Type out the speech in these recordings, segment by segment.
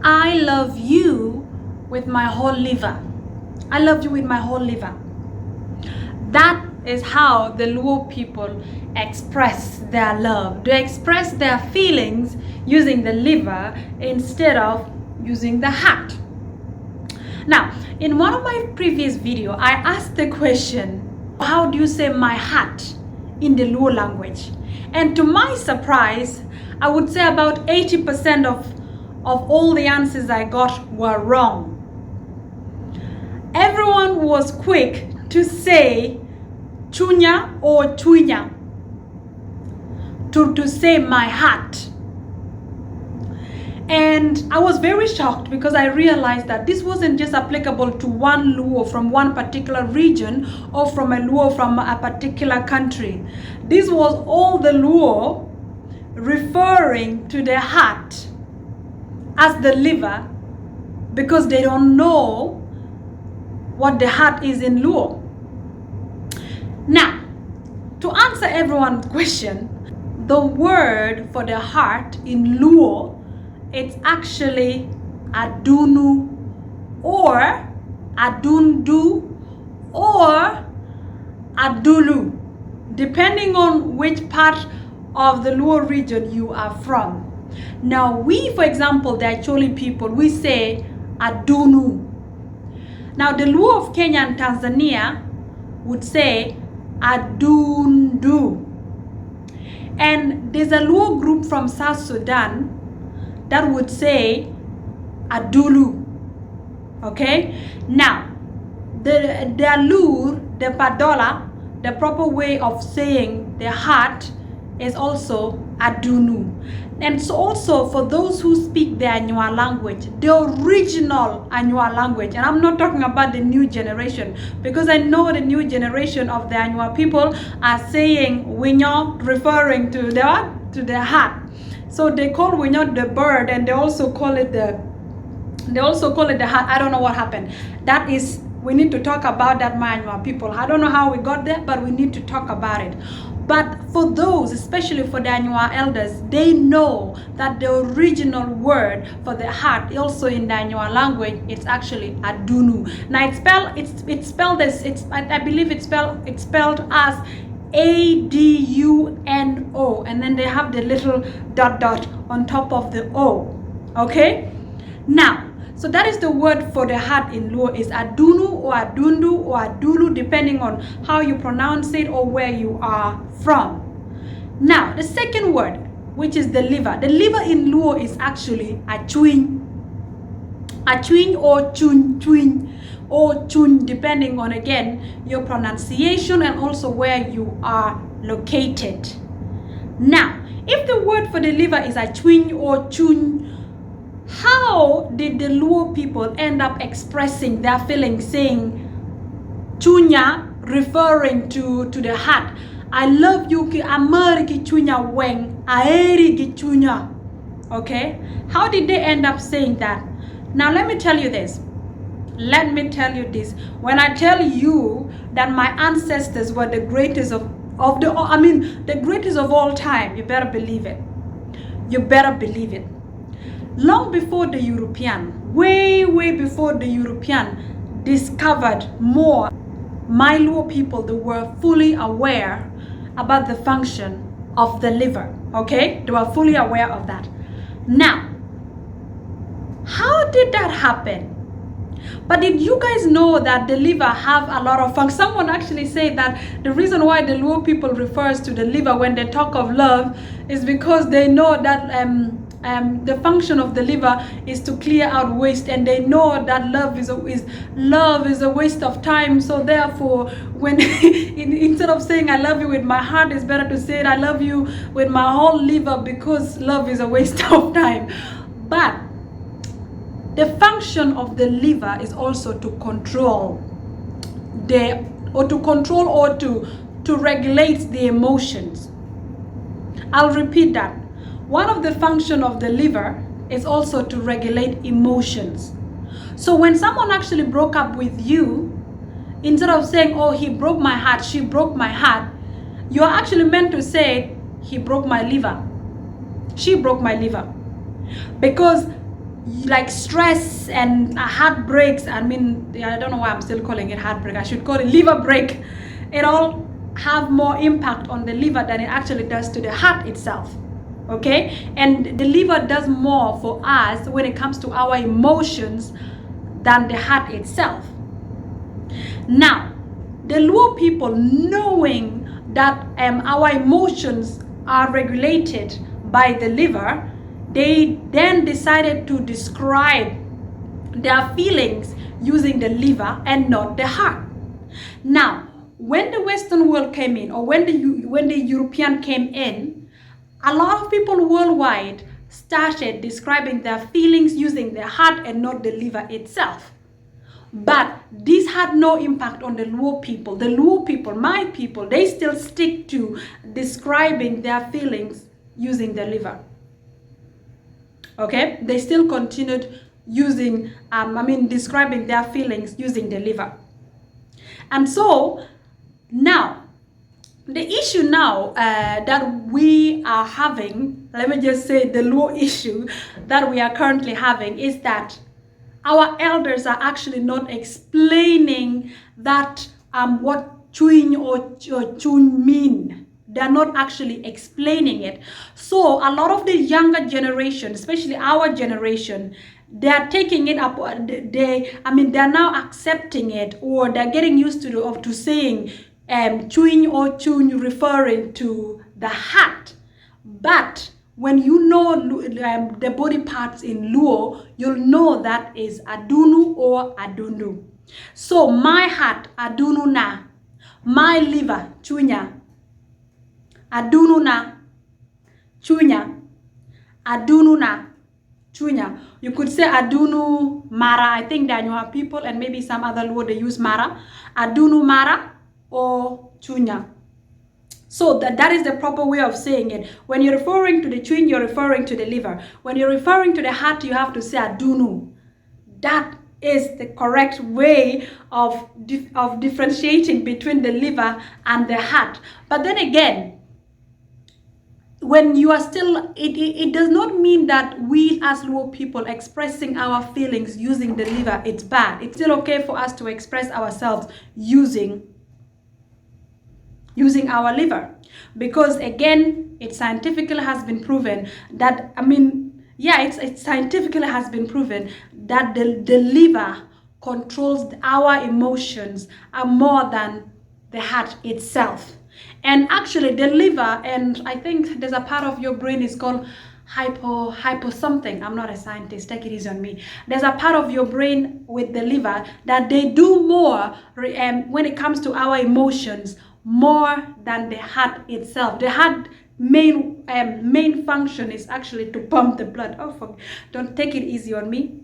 I love you with my whole liver. I love you with my whole liver. That is how the Luo people express their love. They express their feelings using the liver instead of using the heart. Now, in one of my previous videos, I asked the question, how do you say my heart in the Luo language? And to my surprise, I would say about 80% of all the answers I got were wrong. Everyone was quick to say chunya or chunya, to say my heart. And I was very shocked because I realized that this wasn't just applicable to one Luo from one particular region or from a Luo from a particular country. This was all the Luo referring to their heart as the liver because they don't know what the heart is in Luo. Now, to answer everyone's question, the word for the heart in Luo, it's actually adunu or adundu or adulu, depending on which part of the Luo region you are from. Now we, for example, the Acholi people, we say adunu. Now the Luo of Kenya and Tanzania would say adundu. And there's a Luo group from South Sudan that would say adulu. Okay? Now, the alur, the padola, the proper way of saying the heart is also adunu. And so also for those who speak the Anywa language, the original Anywa language, and I'm not talking about the new generation, because I know the new generation of the Anywa people are saying winyo, referring to the heart. So they call winyo the bird, and they also call it the heart. I don't know what happened. That is, we need to talk about that, my Anywa people. I don't know how we got there, but we need to talk about it. But for those, especially for the Anywa elders, they know that the original word for the heart, also in the Anywa language, it's actually adunu. Now it's spelled as, I believe it's spelled as A-D-U-N-O, and then they have the little dot on top of the O. Okay? Now, so that is the word for the heart in Luo, is adunu or adundu or adulu, depending on how you pronounce it or where you are from. Now, the second word, which is the liver. The liver in Luo is actually achuin. Achuin or chun or chun, depending on, again, your pronunciation and also where you are located. Now, if the word for the liver is achuin or chun, how did the Luo people end up expressing their feelings, saying chunya, referring to the heart? I love you ki amari ki chunya weng, aeri ki chunya. Okay? How did they end up saying that? Now let me tell you this. When I tell you that my ancestors were the greatest the greatest of all time, you better believe it. You better believe it. Long before the European, way before the European discovered more, my Luo people, they were fully aware about the function of the liver. Okay? They were fully aware of that. Now, how did that happen? But did you guys know that the liver have a lot of functions? Someone actually said that the reason why the Luo people refers to the liver when they talk of love is because they know that the function of the liver is to clear out waste, and they know that love is a waste of time. So therefore, when instead of saying I love you with my heart, it's better to say I love you with my whole liver, because love is a waste of time. But the function of the liver is also to control to regulate the emotions. I'll repeat that. One of the functions of the liver is also to regulate emotions. So when someone actually broke up with you, instead of saying, oh, he broke my heart, she broke my heart, you're actually meant to say, he broke my liver, she broke my liver. Because like stress and heartbreaks. I mean, I don't know why I'm still calling it heartbreak. I should call it liver break. It all have more impact on the liver than it actually does to the heart itself. Okay, and the liver does more for us when it comes to our emotions than the heart itself. Now, the Luo people, knowing that our emotions are regulated by the liver, they then decided to describe their feelings using the liver and not the heart. Now, when the Western world came in, or when the European came in, a lot of people worldwide started describing their feelings using their heart and not the liver itself. But this had no impact on the Luo people. The Luo people, my people, they still stick to describing their feelings using the liver. Okay? They still continued using, describing their feelings using the liver. And so, now, the issue now that we are having, let me just say the Luo issue that we are currently having is that our elders are actually not explaining that what chewing or chewing mean. They're not actually explaining it. So a lot of the younger generation, especially our generation, they're taking it up. They're now accepting it, or they're getting used to saying chewing or chewing, referring to the heart. But when you know the body parts in Luo, you'll know that is Adunu or Adundu. So my heart, Adunu na. My liver, Chunya. Adunu na. Chunya. Adunu na. Chunya. You could say Adunu Mara. I think that you have people, and maybe some other Luo, they use Mara. Adunu Mara or Chunya. So that is the proper way of saying it. When you're referring to the chewing, you're referring to the liver. When you're referring to the heart, you have to say Adunu. That is the correct way of differentiating between the liver and the heart. But then again, when you are still, it does not mean that we as Luo people expressing our feelings using the liver, it's bad. It's still okay for us to express ourselves using our liver, because again, it scientifically has been proven that, it scientifically has been proven that the liver controls our emotions more than the heart itself. And actually the liver, and I think there's a part of your brain is called hypo something. I'm not a scientist, take it easy on me. There's a part of your brain with the liver that they do more when it comes to our emotions, more than the heart itself. The heart main function is actually to pump the blood. Don't take it easy on me.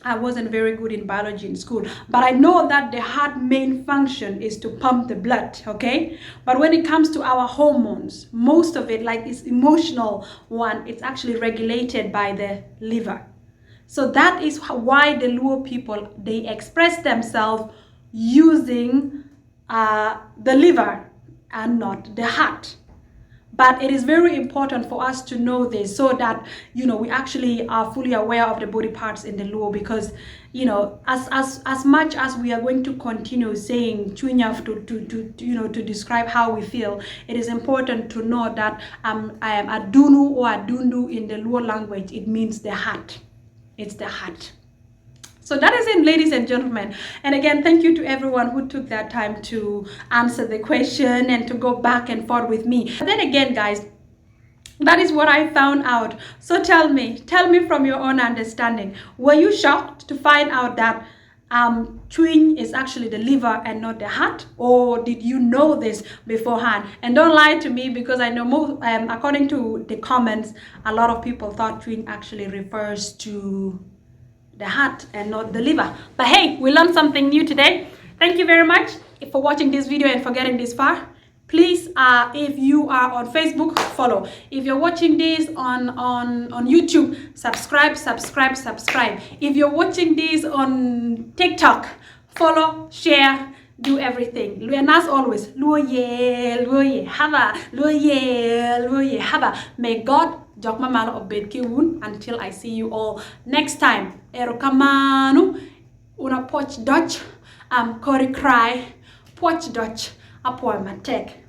I wasn't very good in biology in school, but I know that the heart main function is to pump the blood, okay? But when it comes to our hormones, most of it, like this emotional one, it's actually regulated by the liver. So that is why the Luo people, they express themselves using the liver and not the heart. But it is very important for us to know this, so that we actually are fully aware of the body parts in the Luo, because as much as we are going to continue saying chunyaf to describe how we feel, it is important to know that I am adunu or adundu in the Luo language. It means the heart. It's the heart. So that is it, ladies and gentlemen. And again, thank you to everyone who took that time to answer the question and to go back and forth with me. But then again, guys, that is what I found out. So tell me from your own understanding. Were you shocked to find out that chewing is actually the liver and not the heart? Or did you know this beforehand? And don't lie to me, because I know according to the comments, a lot of people thought chewing actually refers to the heart and not the liver. But hey, we learned something new today. Thank you very much for watching this video and for getting this far. Please, if you are on Facebook, follow. If you're watching this on YouTube, subscribe. If you're watching this on TikTok, follow, share, do everything. And as always, Luo ye, haba, Luo ye, haba. May God Jok ma malo obed ki un until I see you all next time. Erokamanu. Una poch Dutch. Cory cry. Poch Dutch. Apoy matek.